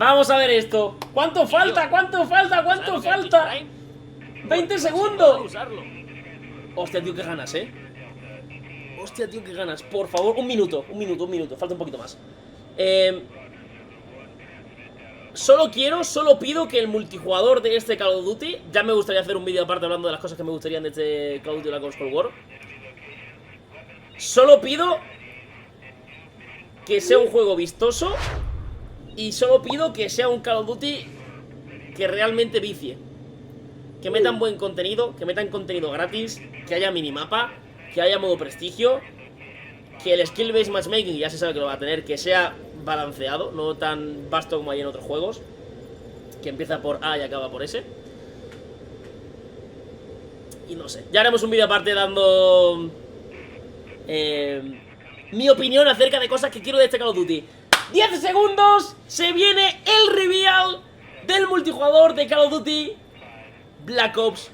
Vamos a ver esto. ¿Cuánto falta? ¿Cuánto falta? ¿Cuánto falta? 20 segundos. Hostia, tío, qué ganas, Hostia, tío, qué ganas. Por favor, un minuto. Falta un poquito más. Solo pido que el multijugador de este Call of Duty, ya me gustaría hacer un vídeo aparte hablando de las cosas que me gustarían de este Call of Duty Black Ops Cold War. Solo pido que sea un juego vistoso y solo pido que sea un Call of Duty que realmente vicie. Que metan buen contenido, que metan contenido gratis, que haya minimapa, que haya modo prestigio, que el skill-based matchmaking, ya se sabe que lo va a tener, que sea balanceado, no tan vasto como hay en otros juegos, que empieza por A y acaba por S. Y no sé, ya haremos un vídeo aparte dando mi opinión acerca de cosas que quiero de este Call of Duty. 10 segundos, se viene el reveal del multijugador de Call of Duty Black Ops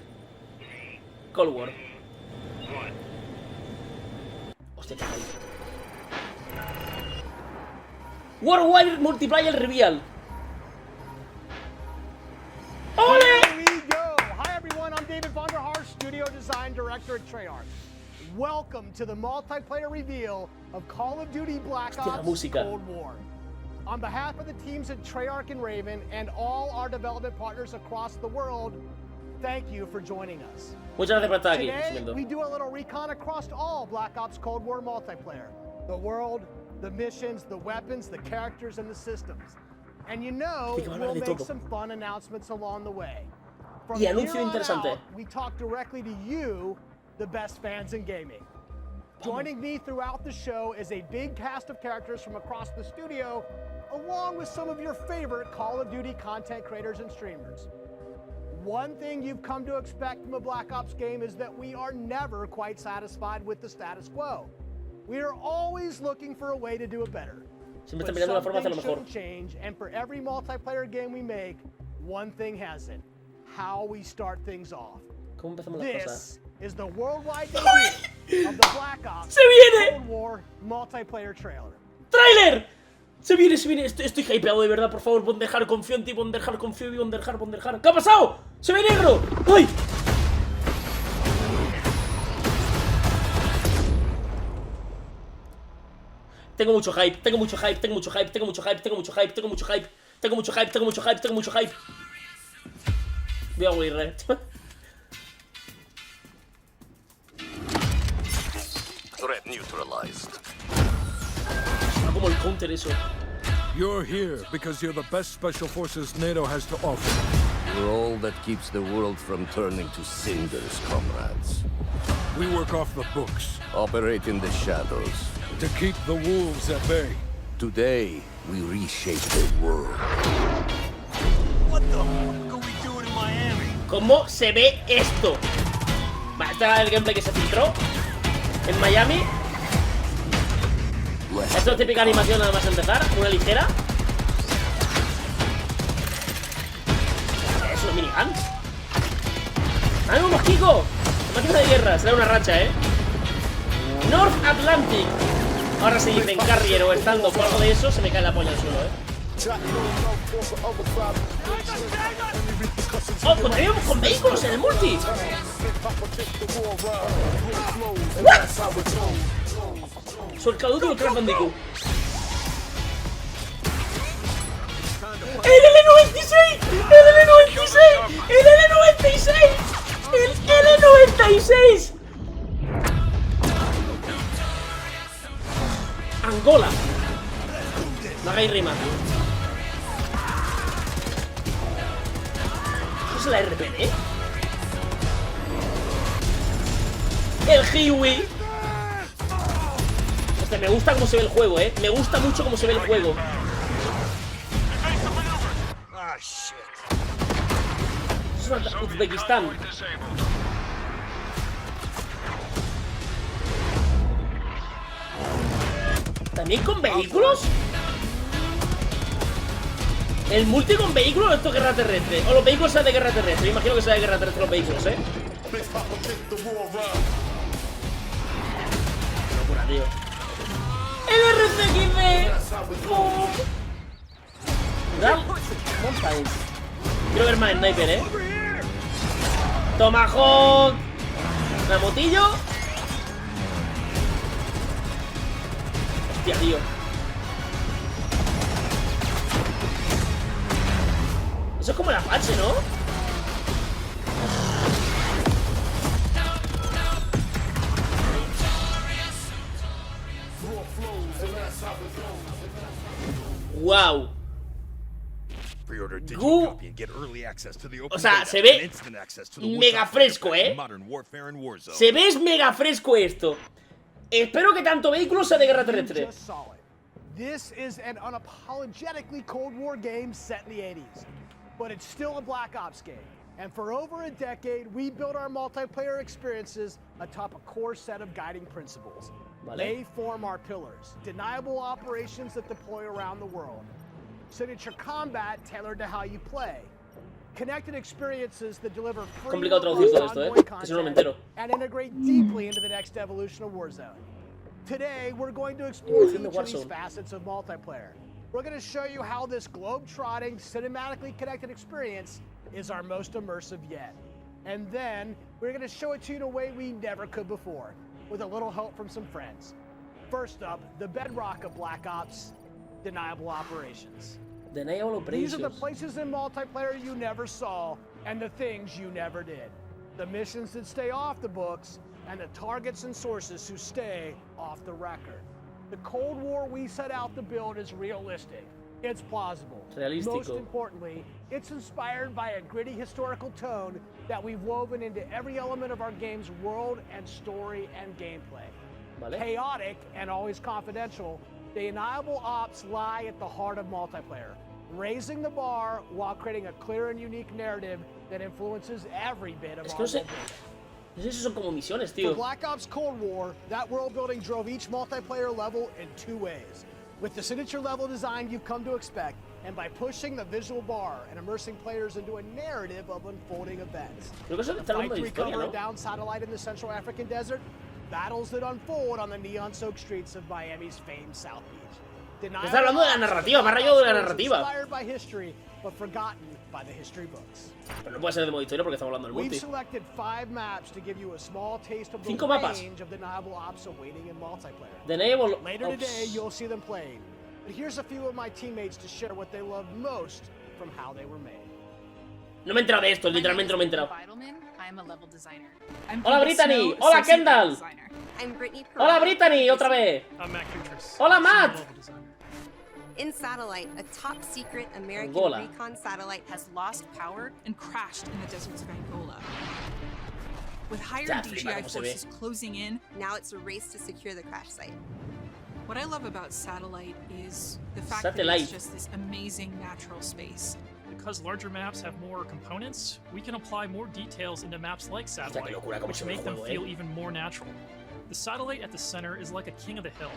Cold War. Hostia, qué hay. Worldwide Multiplayer Reveal. ¡Ole! Here we go. Hi everyone, I'm David Vonderhaar, Studio Design Director at Treyarch. Welcome to the multiplayer reveal of Call of Duty Black Ops Cold War. On behalf of the teams at Treyarch and Raven and all our development partners across the world, thank you for joining us. Muchas gracias por estar aquí. Today, we do a little recon across all Black Ops Cold War multiplayer. The world, the missions, the weapons, the characters, and the systems. And you know, we'll make some fun announcements along the way. From here on out, we talk directly to you, the best fans in gaming. Joining me throughout the show is a big cast of characters from across the studio, along with some of your favorite Call of Duty content creators and streamers. One thing you've come to expect from a Black Ops game is that we are never quite satisfied with the status quo. We are always looking for a way to do it better. But something shouldn't change, and for every multiplayer game we make, one thing has it: how we start things off. This is the worldwide debut of the Black Ops Cold War multiplayer trailer. ¡Trailer! Se viene, estoy hypeado de verdad, por favor, Vonderhaar, confío en ti, Vonderhaar, confío en ti, Vonderhaar. ¿Qué ha pasado? ¡Se ve negro! ¡Ay! Tengo mucho hype. Voy a morir, Threat neutralized. Como el counter eso. You're here because you're the best special forces NATO has to offer. You're all that keeps the world from turning to cinders, comrades. We work off the books. Operate in the shadows. To keep the wolves at bay. Today, we reshape the world. What the fuck are we doing in Miami? ¿Cómo se ve esto? Vale, este era el gameplay que se filtró en Miami. Esto es típica animación nada más empezar, una ligera. Eso es minigun. ¡Ah, un mosquico! Máquina de guerra, será una racha, North Atlantic. Ahora si dicen Carrier o estando o algo de eso, se me cae la polla al suelo, Oh, contaríamos con vehículos en el multi. What? Soy el Call of Duty o el Crash Bandicoot. ¡El L96! ¡El L96! ¡El L96! ¡El L96! Angola. No hagáis rima. ¿Eso es la RPD? El Hiwi. Hostia, me gusta cómo se ve el juego, Me gusta mucho cómo se ve el juego. Eso es Uzbekistán. ¿También con vehículos? ¿El multi con vehículos o esto es guerra terrestre? O los vehículos sean de guerra terrestre. Yo imagino que sea de guerra terrestre los vehículos, Locura, tío. ¡El RCXD! Cuidado. Montañas. Quiero ver más sniper, Tomahawk. La motillo. Hostia, tío. Eso es como el Apache, ¿no? Wow. O sea, se ve mega fresco, Se ve mega fresco esto. Espero que tanto vehículo sea de guerra terrestre. This is an unapologetically Cold War game set in the 80s, but it's still a Black Ops game. And for over a decade, we built our multiplayer experiences atop a core set of guiding principles. Vale. They form our pillars, deniable operations that deploy around the world, signature combat tailored to how you play, connected experiences that deliver free Complicado traducir todo esto, que si no me entero. and integrate deeply into the next evolution of Warzone. Today, we're going to explore each of these facets of multiplayer. We're going to show you how this globe-trotting, cinematically connected experience is our most immersive yet. And then, we're going to show it to you in a way we never could before, with a little help from some friends. First up, the bedrock of Black Ops, deniable operations. Deniable operations. These are the places in multiplayer you never saw, and the things you never did. The missions that stay off the books, and the targets and sources who stay off the record. The Cold War we set out to build is realistic. It's plausible. Most importantly, it's inspired by a gritty historical tone that we've woven into every element of our game's world and story and gameplay. Vale. Chaotic and always confidential, the deniable ops lie at the heart of multiplayer, raising the bar while creating a clear and unique narrative that influences every bit of our no sé si son como misiones, tío. For Black Ops Cold War, that world building drove each multiplayer level in two ways. With the signature level design you've come to expect, and by pushing the visual bar and immersing players into a narrative of unfolding events. Creo que eso está hablando de historia, ¿no? A down satellite in the Central African desert, battles that unfold on the neon-soaked streets of Miami's famed South Beach. Está hablando de la narrativa, me ha rayado de la narrativa. Inspired by history, but forgotten by the history books. Pero no puede ser de modo historia porque estamos hablando del multi. We've selected 5 maps to give you a small taste of the range of deniable ops awaiting in multiplayer. Deniable Later today, you'll see them playing. But here's a few of my teammates to share what they love most from how they were made. No me he enterado de esto, literalmente no me he enterado. I'm a level designer. Hola Brittany, hola Kendall. Hola Brittany, otra vez. Hola Matt. In Satellite, a top-secret American recon satellite has lost power and crashed in the deserts of Angola. With higher DJI forces closing in, now it's a race to secure the crash site. What I love about Satellite is the fact that it's just this amazing natural space. Because larger maps have more components, we can apply more details into maps like Satellite, which make them feel even more natural. The satellite at the center is like a king of the hill.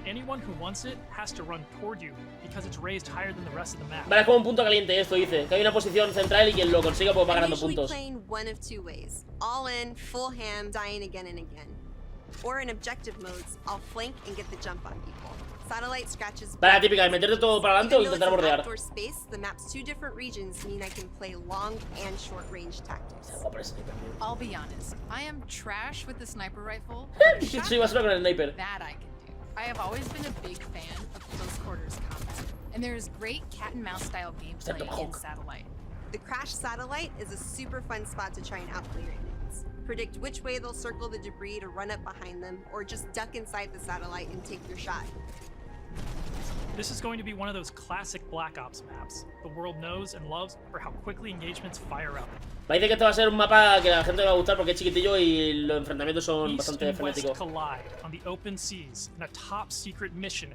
Anyone who wants it has to run toward you because it's raised higher than the rest of the map. Vale, es como un punto caliente esto, dice. Que hay una posición central y quien lo consiga pues va ganando puntos. Playing one of two ways. All in, full ham, dying again and again. Or in objective modes, I'll flank and get the jump on people. Satellite scratches. Vale, la típica de meterte todo para adelante o intentar bordear. Outdoor space, the map's 2 different regions mean I can play long and short range tactics. I'll be honest, I am trash with the sniper rifle. Soy basura con el sniper. That I can do. I have always been a big fan of close quarters combat, and there is great cat and mouse style gameplay in Satellite. The crash satellite is a super fun spot to try and outplay your enemies. Predict which way they'll circle the debris to run up behind them, or just duck inside the satellite and take your shot. This is going to be one of those classic Black Ops maps the world knows and loves for how quickly engagements fire up. Parece que este va a ser un mapa que a la gente le va a gustar porque es chiquitillo y los enfrentamientos son bastante frenéticos. Collide on the open seas in a top secret mission.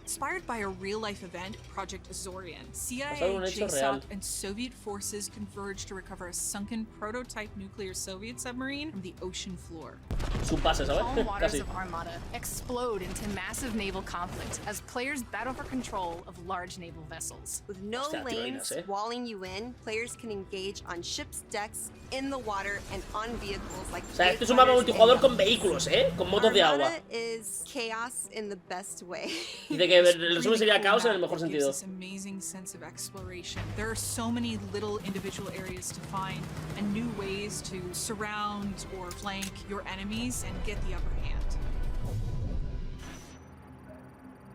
Inspired by a real-life event, Project Azorian, CIA, JSOC, and Soviet forces converged to recover a sunken prototype nuclear Soviet submarine from the ocean floor. Su pase, ¿sabes? Calm waters of Armada explode into massive naval conflict as players battle for control of large naval vessels. With no lanes walling you in, players can engage on ships' decks, in the water, and on vehicles like. O sea, este es un mapa multijugador con vehículos, con motos de agua. Is chaos in the best way. Dice que que el resumen sería caos en el mejor sentido. This amazing sense of exploration. There are so many little individual areas to find and new ways to surround or flank your enemies and get the upper hand.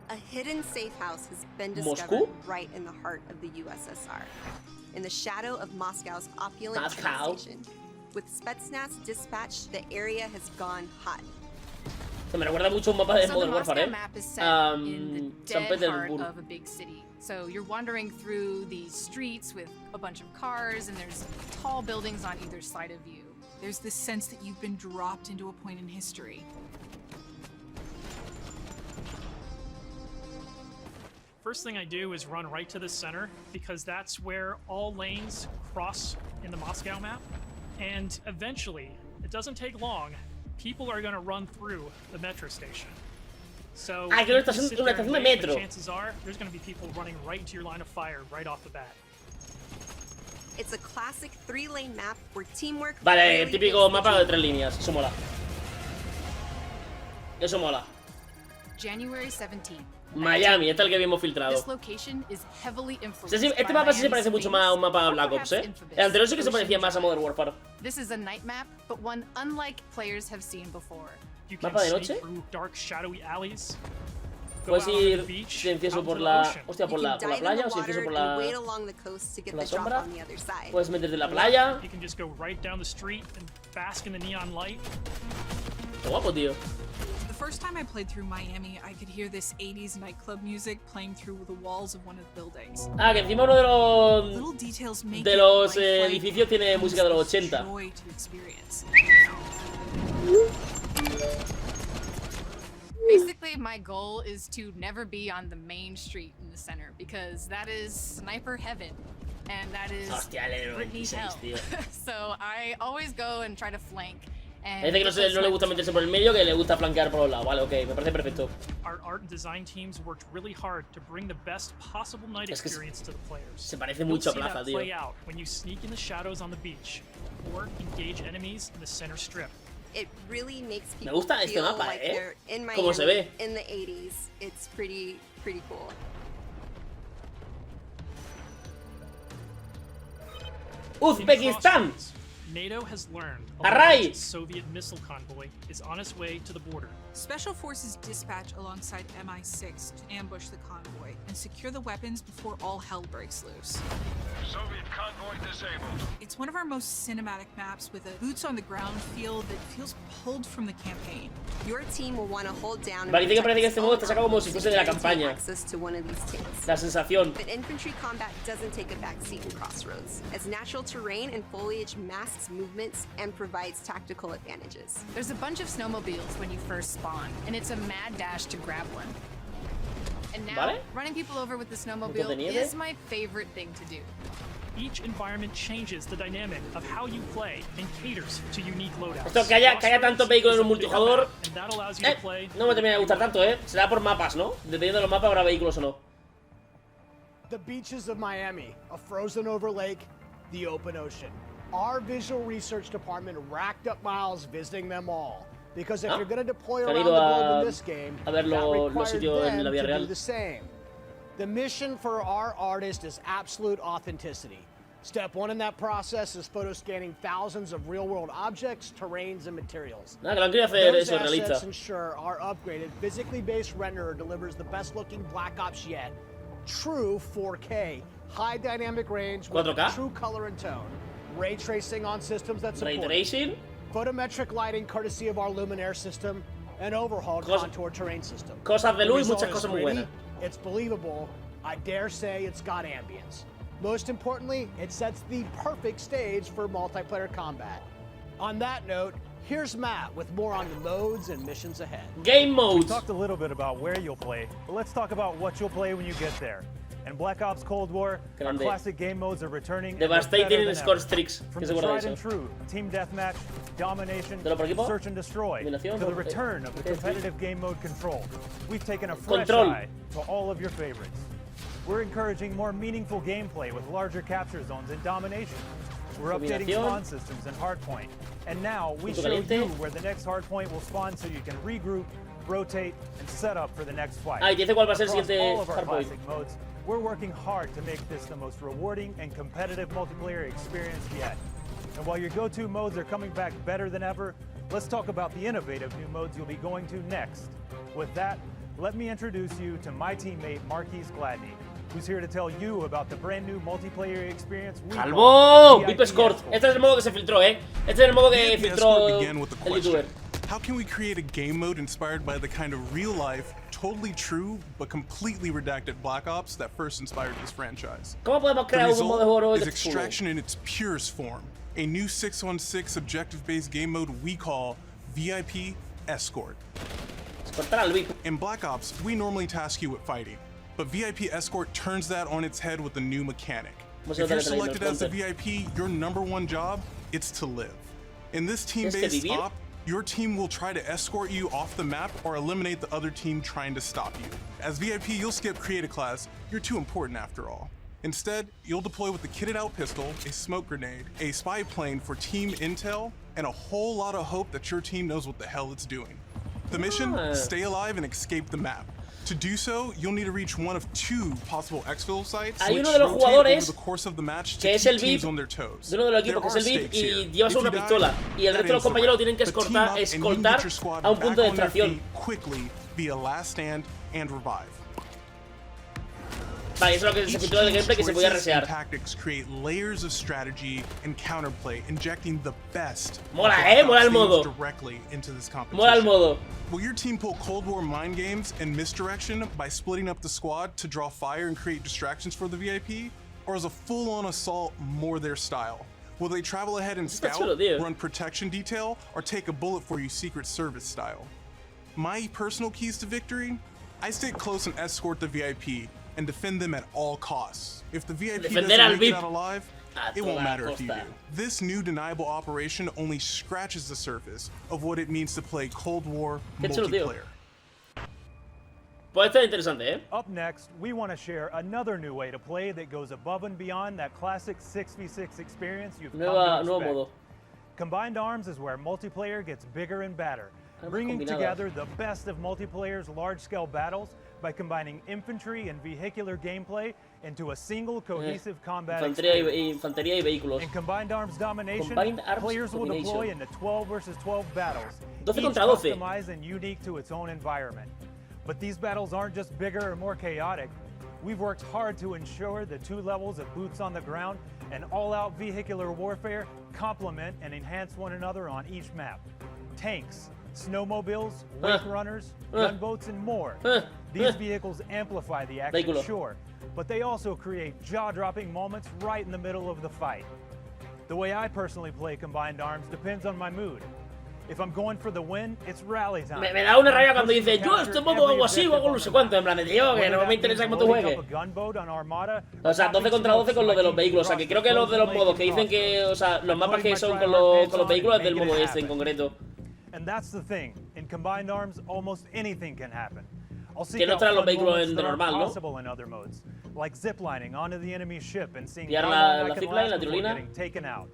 A hidden safe house has been discovered right in the heart of the USSR, in the shadow of Moscow's opulent train station. With Spetsnaz dispatched, the area has gone hot. Se me recuerda mucho un mapa de Modern Warfare, map is set in the San dead heart Petersburg. of a big city. So you're wandering through these streets with a bunch of cars, and there's tall buildings on either side of you. There's this sense that you've been dropped into a point in history. First thing I do is run right to the center, because that's where all lanes cross in the Moscow map. And eventually, it doesn't take long, people are going to run through the metro station. So que una estación de metro. Chances are there's going to be people running right into your line of fire right off the bat. It's a classic 3-lane map where teamwork. Vale, típico mapa de 3 líneas. Eso mola. Eso mola. January 17th. Miami, este es el que habíamos filtrado. This location is heavily influenced Este mapa sí se parece mucho más a un mapa de Black Ops, ¿eh? El anterior sí que se parecía más a Modern Warfare. This is a night map, but one unlike players have seen before. You can ¿Mapa de sneak noche? through dark, shadowy alleys. Go Puedes out on the ir beach, silencioso out por to the la... ocean. Hostia, por la playa o silencioso por la... Wait along the coast to get the drop sombra. on the other side. Puedes meterte en la playa. You can just go right down the street and bask in the neon light. Qué guapo, tío. The first time I played through Miami, I could hear this 80s nightclub music playing through the walls of one of the buildings. Ah, que encima uno de los... Little details make de it los lifelike edificios tiene and música de los gives 80. joy to experience. Basically, my goal is to never be on the main street in the center, because that is sniper heaven, and that is Hostia, el Britney 96, hell. tío. So I always go and try to flank. Dice que no le gusta meterse por el medio, que le gusta flanquear por los lados. Vale, ok, me parece perfecto. Our art and design teams worked really hard to bring the best possible night experience to the players. Se parece mucho a You'll see Plaza, that tío. play out when you sneak in the shadows on the beach or engage enemies in the center strip. It really makes people Me gusta este feel mapa, like they're in Miami Cómo se ve. in the 80s. It's pretty cool. Uzbekistán. NATO has learned Array. a Soviet missile convoy is on its way to the border. Special forces dispatch alongside MI6 to ambush the convoy and secure the weapons before all hell breaks loose. Soviet convoy disabled. It's one of our most cinematic maps with a boots on the ground feel that feels pulled from the campaign. Your team will want to hold down and Vale, dice que parece que protect este modo está sacado como si fuese de la campaña. access to one of these tanks. La sensación. But infantry combat doesn't take a backseat in Crossroads, as natural terrain and foliage masks movements and provides tactical advantages. There's a bunch of snowmobiles when you first spawn, and it's a mad dash to grab one. And now, running people over with the snowmobile is my favorite thing to do. Each environment changes the dynamic of how you play and caters to unique loadouts. Esto que haya tanto vehículo en un multijugador, And that allows you to play. no me termina de gustar tanto, Será por mapas, ¿no? Dependiendo de los mapas habrá vehículos o no. The beaches of Miami, a frozen over lake, the open ocean. Our visual research department racked up miles visiting them all. Because if you're going to deploy around the globe in this game, that requires them to do the same. The mission for our artist is absolute authenticity. Step 1 in that process is photo scanning thousands of real-world objects, terrains, and materials. Nada, que lo han querido hacer Those eso realista. assets ensure our upgraded, physically based renderer delivers the best-looking Black Ops yet. True 4K, high dynamic range with 4K? true color and tone. Ray tracing on systems that support Ray it. tracing. Photometric lighting courtesy of our Luminaire system, and overhauled contour terrain system. Cosas de The luz y result muchas is cosas muy gritty, buenas. It's believable. I dare say it's got ambience. Most importantly, it sets the perfect stage for multiplayer combat. On that note, here's Matt with more on the modes and missions ahead. Game We modes. talked a little bit about where you'll play, but let's talk about what you'll play when you get there. In Black Ops Cold War, our Grande. classic game modes are returning. and they're better Devastating than score ever. streaks. From ¿Quién the se acuerda de tried and eso? true team deathmatch, domination, ¿De lo por equipo? search and destroy, Dominación, to the por- return of the ¿qué es? competitive game mode control. We've taken a fresh Control. eye to all of your favorites. We're encouraging more meaningful gameplay with larger capture zones and domination. We're updating Dominación. spawn systems and hardpoint. And now we Punto show caliente. you where the next hardpoint will spawn so you can regroup, rotate, and set up for the next fight. Ah, y dice cuál va a ser el Across siguiente all of our hardpoint. classic modes, we're working hard to make this the most rewarding and competitive multiplayer experience yet. And while your go-to modes are coming back better than ever, let's talk about the innovative new modes you'll be going to next. With that, let me introduce you to my teammate Marquise Gladney, who's here to tell you about the brand new multiplayer experience we ¡Calvo! VIP Escort. Este es el modo que se filtró, ¿eh? Este es el modo que filtró el youtuber. How can we create a game mode inspired by the kind of real-life, totally true, but completely redacted Black Ops that first inspired this franchise? ¿Cómo podemos The crear un modo de juego result is Extraction in its purest form, a new 6-on-6 objective-based game mode we call VIP Escort. In Black Ops, we normally task you with fighting, but VIP Escort turns that on its head with a new mechanic. If you're selected as the VIP, your #1 job, it's to live. In this team-based op, your team will try to escort you off the map or eliminate the other team trying to stop you. As VIP, you'll skip Create a Class, you're too important after all. Instead, you'll deploy with a kitted out pistol, a smoke grenade, a spy plane for team intel, and a whole lot of hope that your team knows what the hell it's doing. The mission, stay alive and escape the map. To do so, you'll need to reach one of 2 possible exfil sites, Hay which uno de los rotate over jugadores the course of the match to que es keep el teams VIP on their toes. de uno de los equipos que es el VIP y llevas una pistola y el resto de los compañeros lo tienen que escoltar a un punto de extracción. Quickly via last stand and revive. Vale, eso es lo que se filtró del gameplay que se podía resear. Tactics create layers of strategy and counterplay, injecting the best. Mola, mola el modo. Directly into this competition. Mola el modo. Will your team pull Cold War mind games and misdirection by splitting up the squad to draw fire and create distractions for the VIP? Or is a full-on assault more their style? Will they travel ahead and scout, run protection detail, or take a bullet for you Secret Service style? My personal keys to victory? I stay close and escort the VIP and defend them at all costs. If the VIP doesn't make it out alive, it won't matter if you do. This new deniable operation only scratches the surface of what it means to play Cold War multiplayer. Puede estar interesante, ¿eh? Up next, we want to share another new way to play that goes above and beyond that classic 6v6 experience you've come to expect. Combined Arms is where multiplayer gets bigger and badder, bringing together the best of multiplayer's large-scale battles by combining infantry and vehicular gameplay into a single cohesive combat experience. In Combined Arms Domination, players will deploy into 12 versus 12 battles, each customized and unique to its own environment. But these battles aren't just bigger or more chaotic. We've worked hard to ensure the 2 levels of boots on the ground and all-out vehicular warfare complement and enhance one another on each map. Tanks, snowmobiles, wake runners, gunboats, and more. These vehicles amplify the action, sure, but they also create jaw-dropping moments right in the middle of the fight. The way I personally play Combined Arms depends on my mood. If I'm going for the win, it's rally time. Me da una rabia cuando dice, yo este modo hago así o hago no sé cuánto, en plan de tío, que no me interesa cómo tú juegues. O sea, 12 contra 12 con lo de los vehículos, o sea, que creo que los de los modos que dicen que, o sea, los mapas que son con los vehículos es del modo este en concreto. And that's the thing. In Combined Arms, almost anything can happen. Que no traen los vehículos de normal, ¿no? Like ziplining onto the enemy ship and seeing la zipline, la tirolina. getting taken out.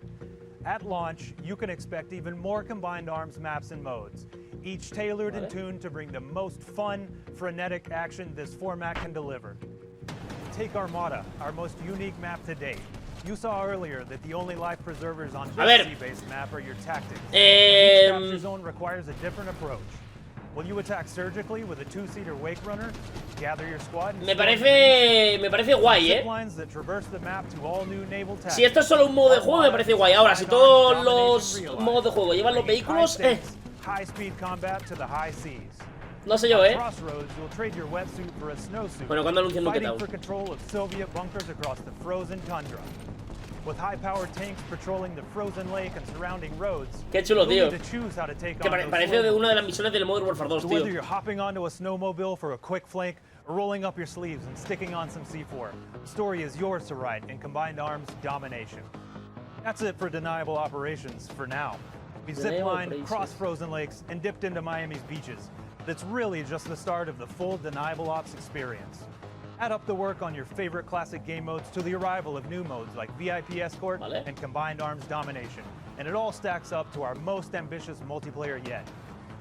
At launch, you can expect even more Combined Arms maps and modes, each tailored and tuned to bring the most fun, frenetic action this format can deliver. Take Armada, our most unique map to date. You saw earlier that the only life preservers on this sea-based map are your tactics. Each capture zone requires a different approach. Will you attack surgically with a 2-seater wake runner? Gather your squad and me parece guay, Si esto es solo un modo de juego, me parece guay. Ahora, si todos los modos de juego llevan los vehículos, no sé yo, Bueno, cuando anuncien lo que tal. Qué chulo, tío. Que parece de una de las misiones del Modern Warfare 2, tío. Whether you're hopping onto a snowmobile for a quick flank or rolling up your sleeves and sticking on some C4, the story is yours to write in Combined Arms Domination. That's it for Deniable Operations for now. We ziplined, crossed frozen lakes, and dipped into Miami's beaches. That's really just the start of the full Deniable Ops experience. Add up the work on your favorite classic game modes to the arrival of new modes like VIP Escort and Combined Arms Domination, and it all stacks up to our most ambitious multiplayer yet.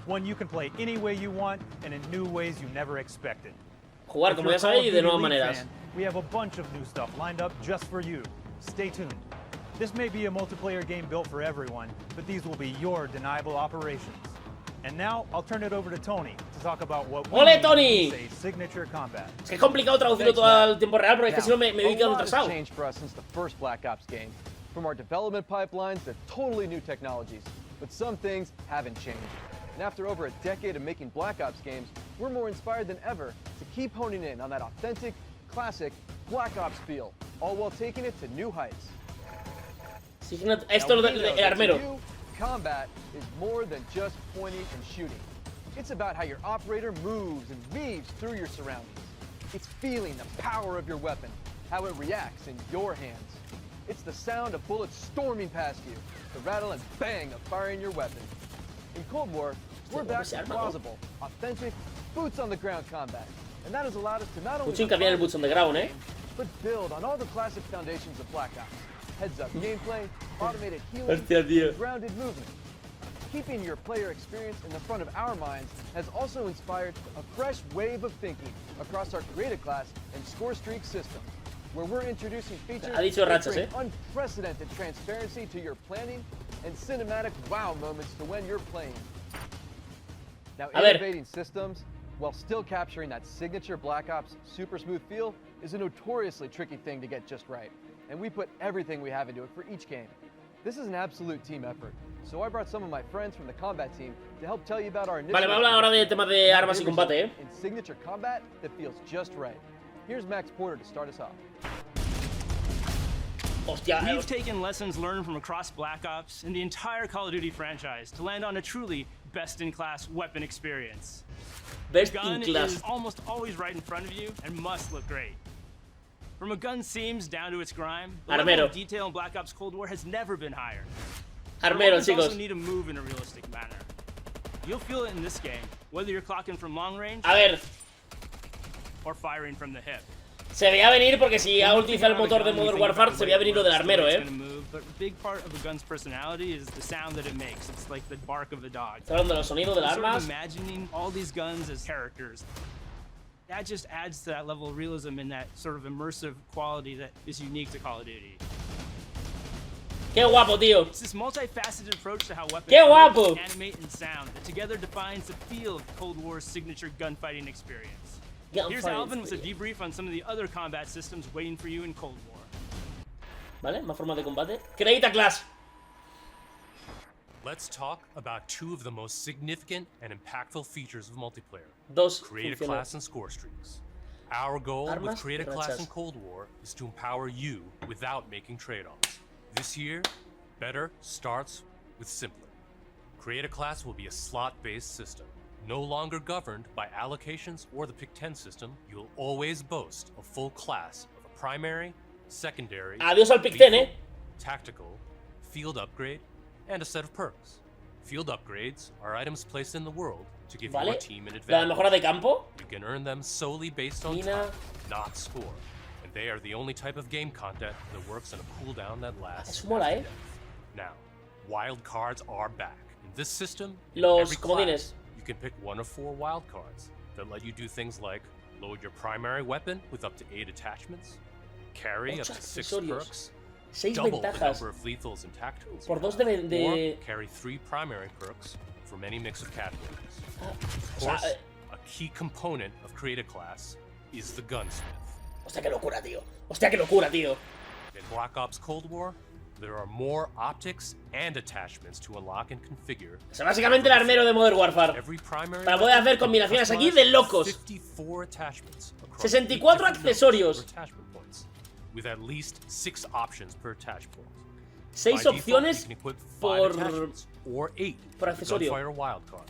one you can play any way you want and in new ways you never expected. Jugar como ya sabéis y de nuevas maneras. We have a bunch of new stuff lined up just for you. Stay tuned. This may be a multiplayer game built for everyone, but these will be your deniable operations. And now I'll turn it over to Tony to talk about what we ¡Ole, Tony! say signature combat. Es que es complicado traducirlo todo al tiempo real porque es que si no me voy quedando atrasado. Changed for us since the first Black Ops game. From our development pipelines to totally new technologies. But some things haven't changed. And after over a decade of making Black Ops games, we're more inspired than ever to keep honing in on that authentic, classic Black Ops feel, all while taking it to new heights. Esto es el armero. Combat is more than just pointing and shooting. It's about how your operator moves and weaves through your surroundings. It's feeling the power of your weapon, how it reacts in your hands. It's the sound of bullets storming past you, the rattle and bang of firing your weapon. In Cold War, we're back to plausible, authentic, boots-on-the-ground combat. And that has allowed us to not only boots on the ground, but build on all the classic foundations of Black Ops. Heads-up gameplay, automated healing, and grounded movement. Keeping your player experience in the front of our minds has also inspired a fresh wave of thinking across our creative class and score streak system, where we're introducing features that bring unprecedented transparency to your planning and cinematic wow moments to when you're playing. Now, innovating systems while still capturing that signature Black Ops super smooth feel is a notoriously tricky thing to get just right. And we put everything we have into it for each game. This is an absolute team effort. So I brought some of my friends from the combat team to help tell you about our initiative. Vale, me habla ahora de temas de armas y combate, in signature combat that feels just right. Here's Max Porter to start us off. Hostia, we've taken lessons learned from across Black Ops and the entire Call of Duty franchise to land on a truly best-in-class weapon experience. Best gun in class is almost always right in front of you and must look great. From a gun's seams down to its grime, the level of detail in Black Ops Cold War has never been higher. Armero, chicos. also need to move in a realistic manner. You'll feel it in this game, whether you're clocking from long range or firing from the hip. Se veía venir porque si ha utilizado el motor de Modern Warfare se veía venir lo del armero, But a big part of a gun's personality is the sound that it makes. It's like the bark of a dog. Está hablando de los sonidos de las armas. Imagining all these guns as characters. That just adds to that level of realism and that sort of immersive quality that is unique to Call of Duty. Qué guapo, tío. It's this multifaceted approach to how weapons animate and sound that together defines the feel of Cold War's signature gunfighting experience. Here's Alvin with a debrief on some of the other combat systems waiting for you in Cold War. Vale, más formas de combate. Create class. Let's talk about two of the most significant and impactful features of multiplayer. Create a class and score streaks. Our goal with Create a Class in Cold War is to empower you without making trade-offs. This year, better starts with simpler. Create a Class will be a slot-based system. No longer governed by allocations or the Pick 10 system, you'll always boast a full class of a primary, secondary, adiós al Pick 10, tactical, field upgrade, and a set of perks. Field upgrades are items placed in the world to give your team an advantage. La mejora de campo. You can earn them solely based on time, not score. And they are the only type of game content that works in a cooldown that lasts. Now, wild cards are back. In this system, los comodines. You can pick one of 4 wild cards that let you do things like load your primary weapon with up to 8 attachments, carry up to 6 perks, double the number of lethals and tacticals, or carry 3 primary perks from any mix of categories. Of course, a key component of Create a Class is the gunsmith. Hostia, qué locura, tío. Hostia, qué locura, tío. In Black Ops Cold War, there are more optics and attachments to unlock and configure. Es básicamente el armero de Modern Warfare. Para poder hacer combinaciones aquí de locos. 64 accesorios. With at least 6 options per attach point. 6 opciones por accesorio. Gunfire wildcard.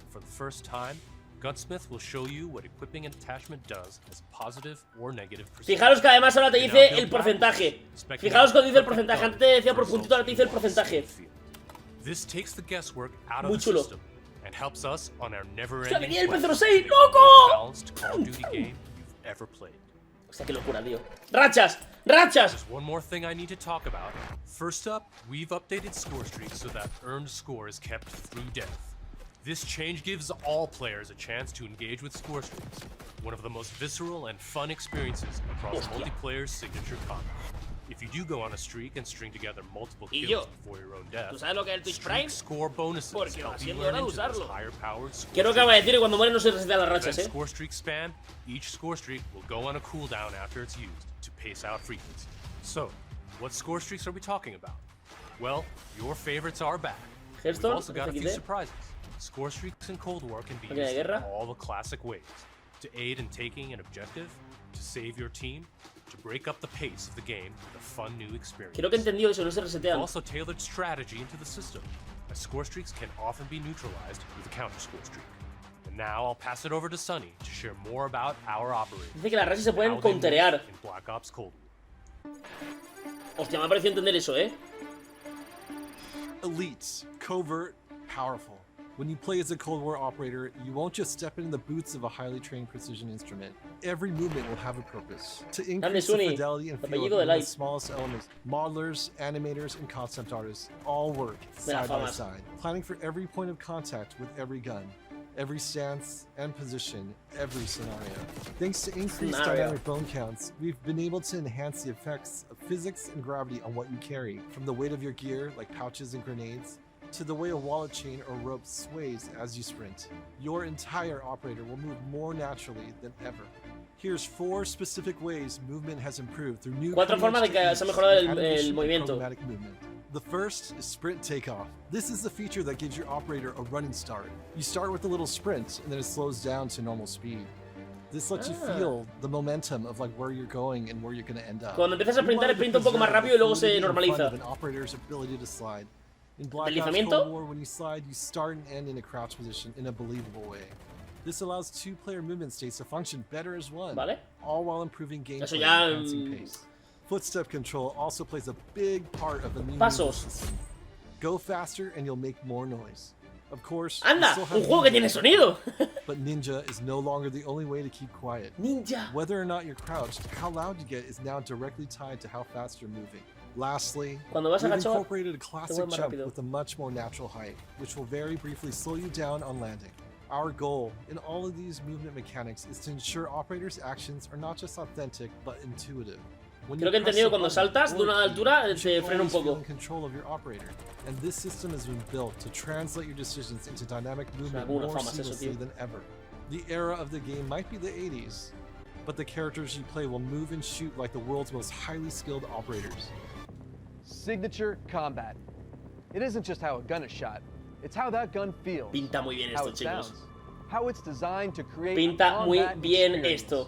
For the first time, Gunsmith will show you what equipping an attachment does as a positive or negative percentage. Fijaros que además ahora te dice el porcentaje. Fijaros cuando dice el porcentaje. Antes te decía por puntito, ahora te dice el porcentaje. This takes the guesswork out of the system and helps us on our never-ending quest to make the most balanced Call of Duty game you've ever played. Hostia, qué locura, tío. ¡Rachas! ¡Rachas! There's one more thing I need to talk about. First up, we've updated score streaks so that earned score is kept through death. This change gives all players a chance to engage with score streaks, one of the most visceral and fun experiences across multiplayer's signature combat. If you do go on a streak and string together multiple kills before your own death, streak score bonuses help you learn into this higher-powered score. Quiero que acaba de decir que cuando muere no se resetea las rachas, When score streaks span, each score streak will go on a cooldown after it's used to pace out frequency. So, what score streaks are we talking about? Well, your favorites are back. We've also got a few surprises. Score streaks in Cold War can be used in all the classic ways: to aid in taking an objective, to save your team, to break up the pace of the game with a fun new experience. Creo que entendió eso, no se resetean. Also tailored strategy into the system, as score streaks can often be neutralized with a counter score streak. And now I'll pass it over to Sunny to share more about our operators. Dice que las rachas se pueden counterear. In Black Ops Cold War. Hostia, me ha parecido entender eso, Elites, covert, powerful. When you play as a Cold War operator, you won't just step into the boots of a highly trained precision instrument. Every movement will have a purpose. To increase the fidelity and feel of the smallest elements, modelers, animators, and concept artists all work side by side, planning for every point of contact with every gun, every stance and position, every scenario. Thanks to increased dynamic bone counts, we've been able to enhance the effects of physics and gravity on what you carry, from the weight of your gear, like pouches and grenades, to the way a wallet chain or rope sways as you sprint. Your entire operator will move more naturally than ever. Here's 4 specific ways movement has improved through new Cuatro formas de que se ha mejorado el movimiento. The first is sprint takeoff. This is the feature that gives your operator a running start. You start with a little sprint and then it slows down to normal speed. This lets you feel the momentum of like where you're going and where you're going to end up. Cuando empiezas a sprintar, sprinta un poco más rápido y luego se normaliza. An operator's ability to slide. In Black Ops Cold War, when you slide, you start and end in a crouch position in a believable way. This allows 2-player movement states to function better as one, all while improving gameplay and enhancing pace. Footstep control also plays a big part of the new system. Go faster and you'll make more noise. Of course, ¡Anda! ¡Un juego que tiene sonido! But ninja is no longer the only way to keep quiet. Ninja! Whether or not you're crouched, how loud you get is now directly tied to how fast you're moving. Lastly, we've incorporated a classic jump with a much more natural height, which will very briefly slow you down on landing. Our goal in all of these movement mechanics is to ensure operators' actions are not just authentic, but intuitive. Creo que he entendido cuando saltas de una altura se frena un poco. Control of your operator, and this system has been built to translate your decisions into dynamic movement more seamlessly than ever. The era of the game might be the 80s, but the characters you play will move and shoot like the world's most highly skilled operators. Signature combat. It isn't just how a gun is shot, it's how that gun feels. Pinta muy bien esto, chicos. How it's designed to create Pinta muy bien esto.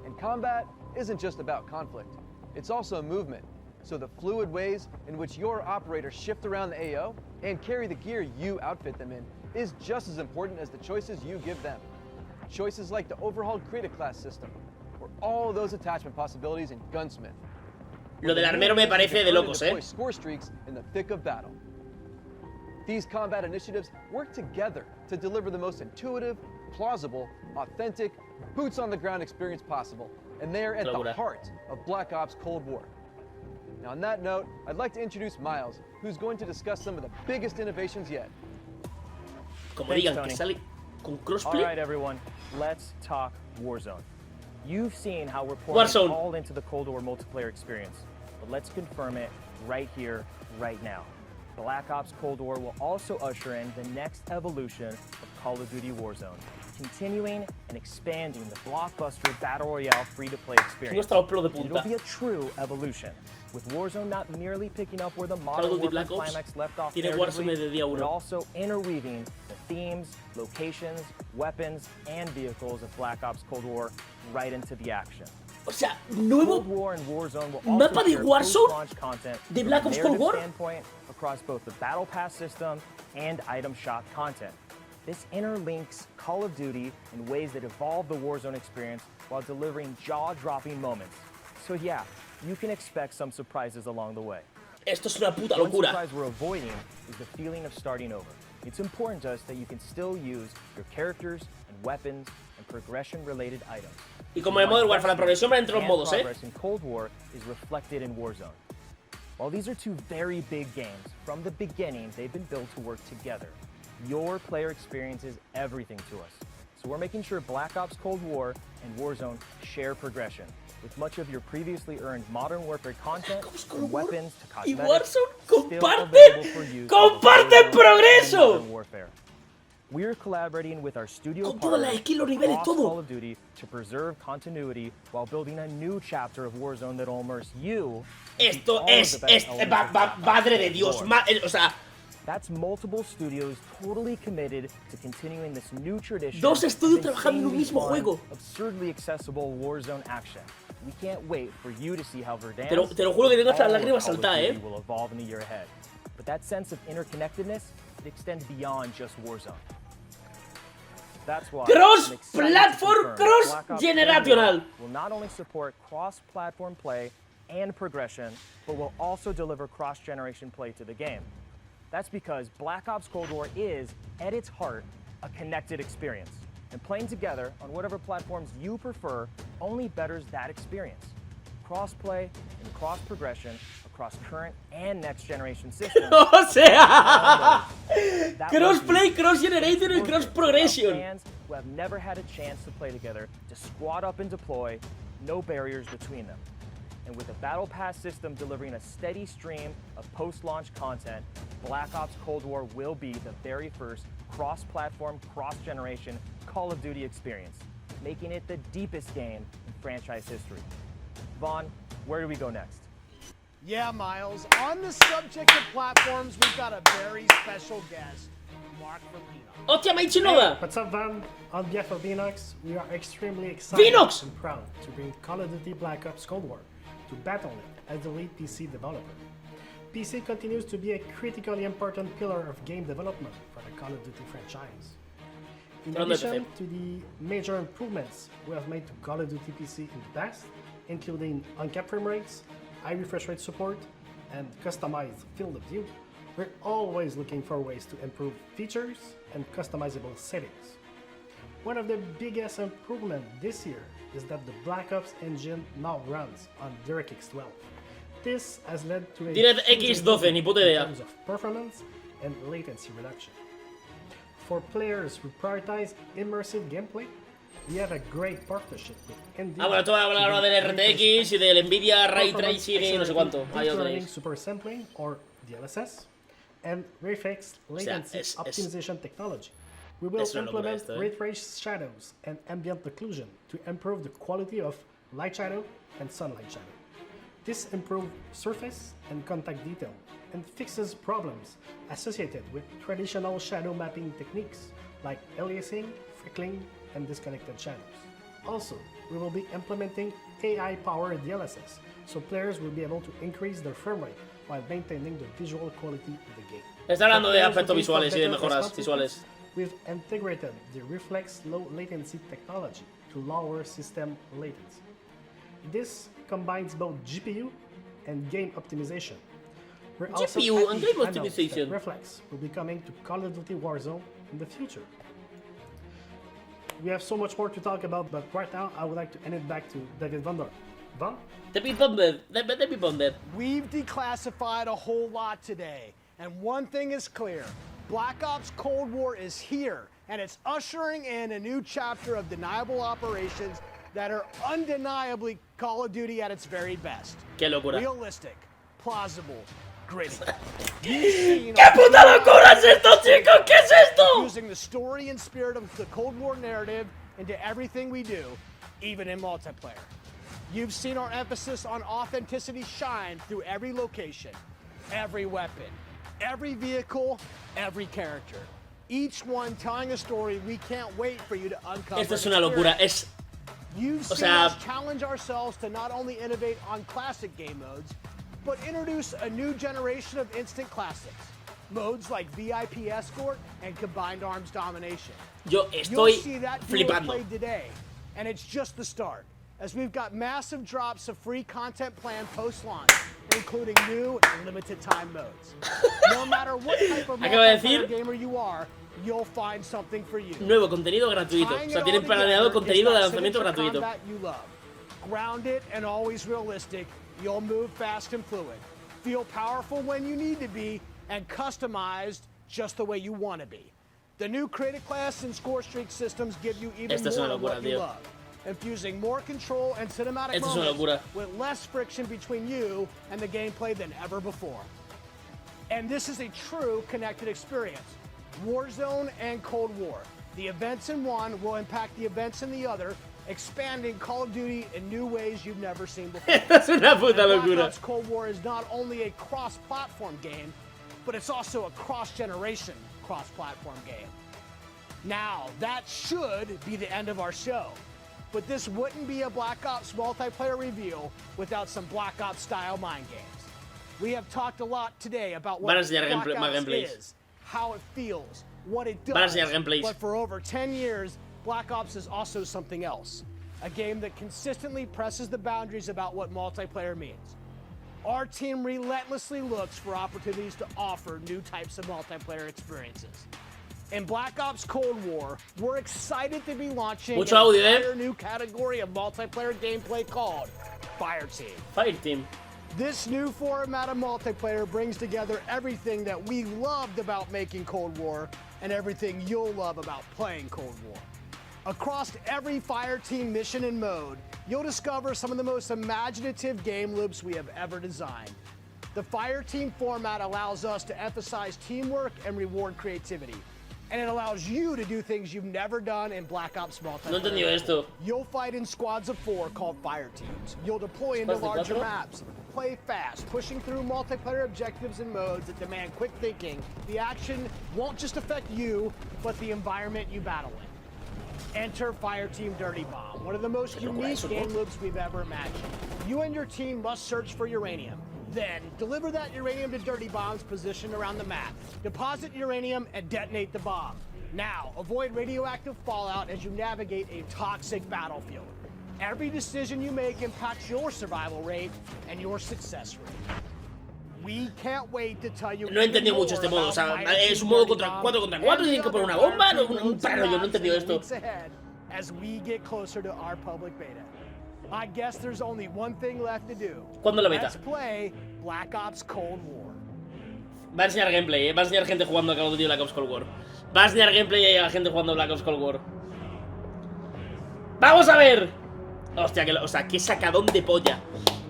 And combat isn't just about conflict. It's also movement. So the fluid ways in which your operators shift around the AO and carry the gear you outfit them in is just as important as the choices you give them. Choices like the overhauled creative class system, or all those attachment possibilities in Gunsmith. Lo del armero me parece de locos, Score streaks in the thick of battle. These combat initiatives work together to deliver the most intuitive, plausible, authentic, boots-on-the-ground experience possible, and they're at the heart of Black Ops Cold War. Now, on that note, I'd like to introduce Miles, who's going to discuss some of the biggest innovations yet. All right, everyone, let's talk Warzone. You've seen how we're pouring all into the Cold War multiplayer experience, but let's confirm it right here, right now. Black Ops Cold War will also usher in the next evolution of Call of Duty Warzone, continuing and expanding the blockbuster Battle Royale free-to-play experience. It'll be a true evolution, with Warzone not merely picking up where the Modern Warfare climax left off narratively, but also interweaving the themes, locations, weapons, and vehicles of Black Ops Cold War right into the action. O sea, nuevo mapa de Warzone de Black Ops Cold War. Across both the Battle Pass system and item shop content. This interlinks Call of Duty in ways that evolve the Warzone experience while delivering jaw-dropping moments. So yeah, you can expect some surprises along the way. Esto es una puta locura. One surprise we're avoiding is the feeling of starting over. It's important to us that you can still use your characters and weapons and progression-related items. Y como en Modern Warfare, la progresión va entre los modos, progress in Cold War is reflected in Warzone. While these are two very big games, from the beginning they've been built to work together. Your player experience is everything to us. So we're making sure Black Ops Cold War and Warzone share progression, with much of your previously earned Modern Warfare content, from weapons to cosmetics, still available for use ¡Comparte progreso! Modern Warfare. We're collaborating with our studio partners across Call of Duty to preserve continuity while building a new chapter of Warzone that'll immerse you. Esto es madre de Dios, o sea. That's multiple studios totally committed to continuing this new tradition. Dos estudios trabajando en un mismo juego. Absurdly accessible Warzone action. We can't wait for you to see how Verdansk te lo juro que tengo hasta las lágrimas saltadas, will evolve in the year ahead. But that sense of interconnectedness, it extends beyond just Warzone. That's why cross-platform, cross-generational will not only support cross-platform play and progression, but will also deliver cross-generation play to the game. That's because Black Ops Cold War is, at its heart, a connected experience. And playing together on whatever platforms you prefer only betters that experience. Cross-play and cross-progression across current and next-generation systems. O sea, cross-play, cross-generation and cross-progression. Fans who have never had a chance to play together to squad up and deploy, no barriers between them. And with the Battle Pass system delivering a steady stream of post-launch content, Black Ops Cold War will be the very first cross-platform, cross-generation Call of Duty experience, making it the deepest game in franchise history. Vaughn, where do we go next? Yeah, Miles. On the subject of platforms, we've got a very special guest, Mark from Vinox. Hostia, me hey, what's up, Van? On behalf of Vinox, we are extremely excited and proud to bring Call of Duty Black Ops Cold War to Battle.net as the lead PC developer. PC continues to be a critically important pillar of game development for the Call of Duty franchise. In addition to the major improvements we have made to Call of Duty PC in the past, including uncapped frame rates, high refresh rate support, and customized field of view, we're always looking for ways to improve features and customizable settings. One of the biggest improvements this year is that the Black Ops engine now runs on DirectX 12. This has led to a DirectX 12, ni puta idea. In terms of performance and latency reduction. For players who prioritize immersive gameplay, we have a great partnership with NVIDIA. Bueno, tú hablas del RTX y del Nvidia Ray Tracing y no sé cuánto. Hay otro Super Sampling or DLSS and Reflex Latency Optimization technology. We will implement ray trace shadows and ambient occlusion to improve the quality of light shadow and sunlight shadow. This improves surface and contact detail and fixes problems associated with traditional shadow mapping techniques like aliasing, freckling, and disconnected shadows. Also, we will be implementing AI-powered DLSS, so players will be able to increase their frame rate while maintaining the visual quality of the game. Está hablando de aspectos visuales y de mejoras visuales. We've integrated the Reflex low latency technology to lower system latency. This combines both GPU and game optimization. We're also GPU and game optimization. Reflex will be coming to Call of Duty Warzone in the future. We have so much more to talk about, but right now I would like to hand it back to David Van Der. Van? We've declassified a whole lot today, and one thing is clear. Black Ops Cold War is here, and it's ushering in a new chapter of deniable operations that are undeniably Call of Duty at its very best. Qué locura. Realistic, plausible, gritty. ¡Qué puta locura es esto, chicos! ¿Qué es esto? Using the story and spirit of the Cold War narrative into everything we do, even in multiplayer. You've seen our emphasis on authenticity shine through every location, every weapon, every vehicle, every character. Each one telling a story we can't wait for you to uncover. Esto es una locura. You've seen us challenge ourselves to not only innovate on classic game modes, but introduce a new generation of instant classics. Modes like VIP Escort and Combined Arms Domination. Yo estoy flipando. Played today, and it's just the start, as we've got massive drops of free content planned post-launch, including new and limited time modes. No matter what type of multiplayer gamer you are, you'll find something for you. Nuevo contenido gratuito. O sea, tienen planeado contenido de lanzamiento gratuito. Grounded and always realistic, you'll move fast and fluid. Feel powerful when you need to be, and customized just the way you want to be. The new created class and score streak systems give you even more of what you love, infusing more control and cinematic moments with less friction between you and the gameplay than ever before. And this is a true connected experience. Warzone and Cold War. The events in one will impact the events in the other, expanding Call of Duty in new ways you've never seen before. Es una puta Black locura. Ops Cold War is not only a cross-platform game, but it's also a cross-generation cross-platform game. Now, that should be the end of our show, but this wouldn't be a Black Ops multiplayer reveal without some Black Ops style mind games. We have talked a lot today about what Black Ops is, how it feels, what it does, but for over 10 years, Black Ops is also something else. A game that consistently presses the boundaries about what multiplayer means. Our team relentlessly looks for opportunities to offer new types of multiplayer experiences. In Black Ops Cold War, we're excited to be launching an entire new category of multiplayer gameplay called Fire Team. Fire Team. This new format of multiplayer brings together everything that we loved about making Cold War and everything you'll love about playing Cold War. Across every Fire Team mission and mode, you'll discover some of the most imaginative game loops we have ever designed. The Fire Team format allows us to emphasize teamwork and reward creativity. And it allows you to do things you've never done in Black Ops multiplayer. No entendí esto. You'll fight in squads of 4 called Fire Teams. You'll deploy into larger maps, play fast, pushing through multiplayer objectives and modes that demand quick thinking. The action won't just affect you, but the environment you battle in. Enter Fire Team Dirty Bomb, one of the most unique game loops we've ever imagined. You and your team must search for uranium. Then, deliver that uranium to Dirty Bombs positioned around the map. Deposit uranium and detonate the bomb. Now, avoid radioactive fallout as you navigate a toxic battlefield. Every decision you make impacts your survival rate and your success rate. We can't wait to tell you. No entendí mucho este modo, o sea, es un modo contra 4 contra 4, tienen que poner una bomba, no, un perro, yo no he entendido esto. As we get closer to our public beta. I guess there's only one thing left to do. ¿Cuándo la beta? Let's play Black Ops Cold War. Va a enseñar gameplay, va a enseñar gente jugando a Call of Duty Black Ops Cold War. Va a enseñar gameplay a gente jugando a Black Ops Cold War. ¡Vamos a ver! Hostia, o sea, qué sacadón de polla.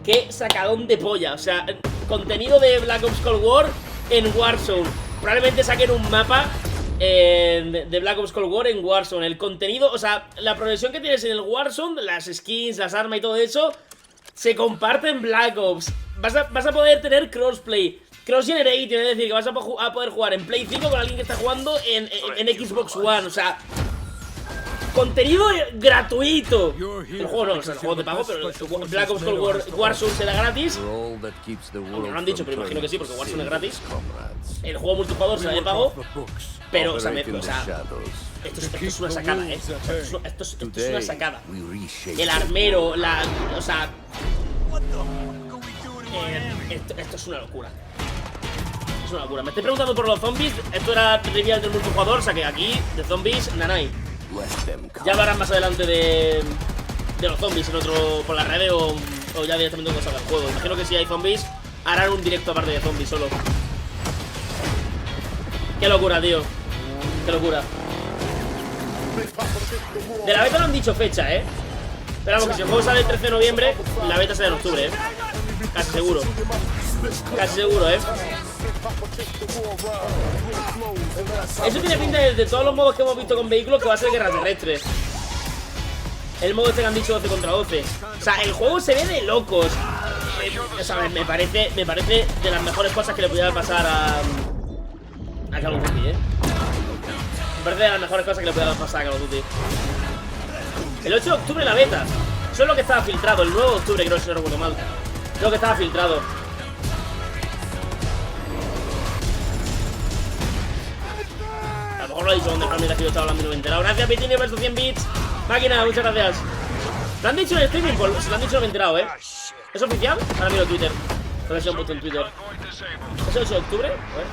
Qué sacadón de polla. O sea, contenido de Black Ops Cold War en Warzone. Probablemente saquen un mapa de Black Ops Cold War en Warzone. El contenido, o sea, la progresión que tienes en el Warzone, las skins, las armas y todo eso, se comparte en Black Ops. Vas a poder tener crossplay, cross-generation, es decir, que vas a poder jugar en Play 5 con alguien que está jugando en Xbox One. O sea, contenido gratuito. El juego no, o sea, el juego te pago, pero el Black Ops Cold War Warzone será gratis. No lo han dicho, pero imagino que sí, porque Warzone es gratis. El juego multijugador será de pago. Pero, o sea, esto es una sacada, esto es una sacada. El armero, o sea, esto es una locura. Es una locura. Me estoy preguntando por los zombies. Esto era trivial del multijugador, o sea que aquí, de zombies, nanay. Ya hablarán más adelante de los zombies en otro, por la red o ya directamente cuando salga el juego. Imagino que si hay zombies, harán un directo aparte de zombies solo. Qué locura, tío. Qué locura. De la beta no han dicho fecha, pero vamos, que si el juego sale el 13 de noviembre, la beta será en octubre, Casi seguro. Casi seguro, Eso tiene pinta de todos los modos que hemos visto con vehículos que va a ser guerra terrestre. El modo este que han dicho 12 contra 12. O sea, el juego se ve de locos. O sea, me parece de las mejores cosas que le podía pasar a Call of Duty, Me parece de las mejores cosas que le podía pasar a Call of Duty. El 8 de octubre la beta. Eso es lo que estaba filtrado. El 9 de octubre, creo, si no recuerdo mal. Creo que estaba filtrado. A lo mejor lo ha dicho donde Fernandez, que yo estaba hablando y no me he enterado. Gracias, Pitini, por estos 100 bits. Máquina, muchas gracias. Lo han dicho en el streaming, se lo han dicho, no me he enterado, ¿Es oficial? Ahora miro Twitter. A ver si lo han puesto en Twitter. ¿Es el 8 de octubre? A ver.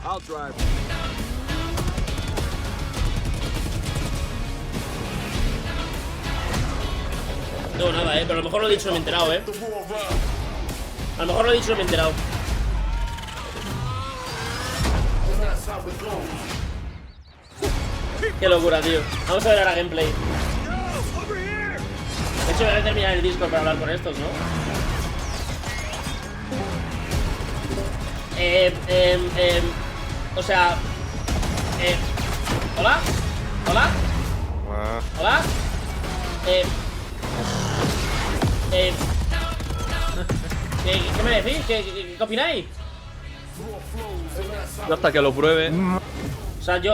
I'll drive. No, nada, pero a lo mejor lo he dicho y no me he enterado, A lo mejor lo he dicho y no me he enterado. Qué locura, tío. Vamos a ver ahora gameplay. De hecho, voy a terminar el Discord para hablar con estos, ¿no? O sea... ¿Hola? ¿Hola? ¿Hola? ¿Qué me decís? ¿Qué opináis? Hasta que lo pruebe. O sea, yo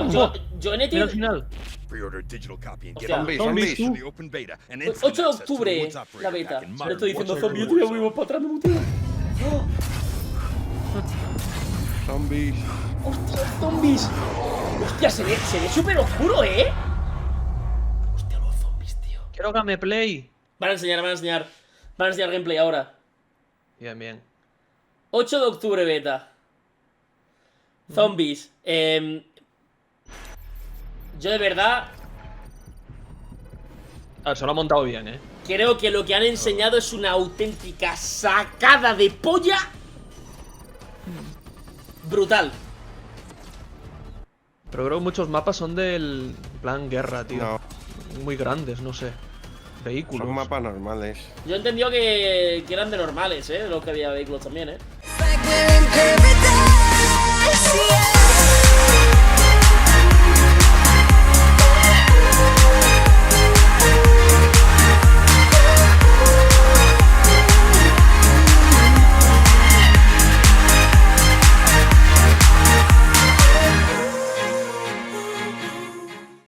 en ETI... Al final. Hostia, 8 de octubre la beta. Le estoy diciendo zombie, yo voy para atrás, me muteo. Zombies. Hostia, zombies. Hostia, se ve súper oscuro, ¿eh? Hostia, los zombies, tío. Quiero gameplay. Van a enseñar gameplay ahora. Bien, bien. 8 de octubre beta. Zombies. Yo de verdad... Se lo ha montado bien, ¿eh? Creo que lo que han enseñado es una auténtica sacada de polla. Brutal. Pero creo que muchos mapas son del plan guerra, tío. No. Muy grandes, no sé. Vehículos. Son mapas normales. Yo he entendido que eran de normales, los que había vehículos también,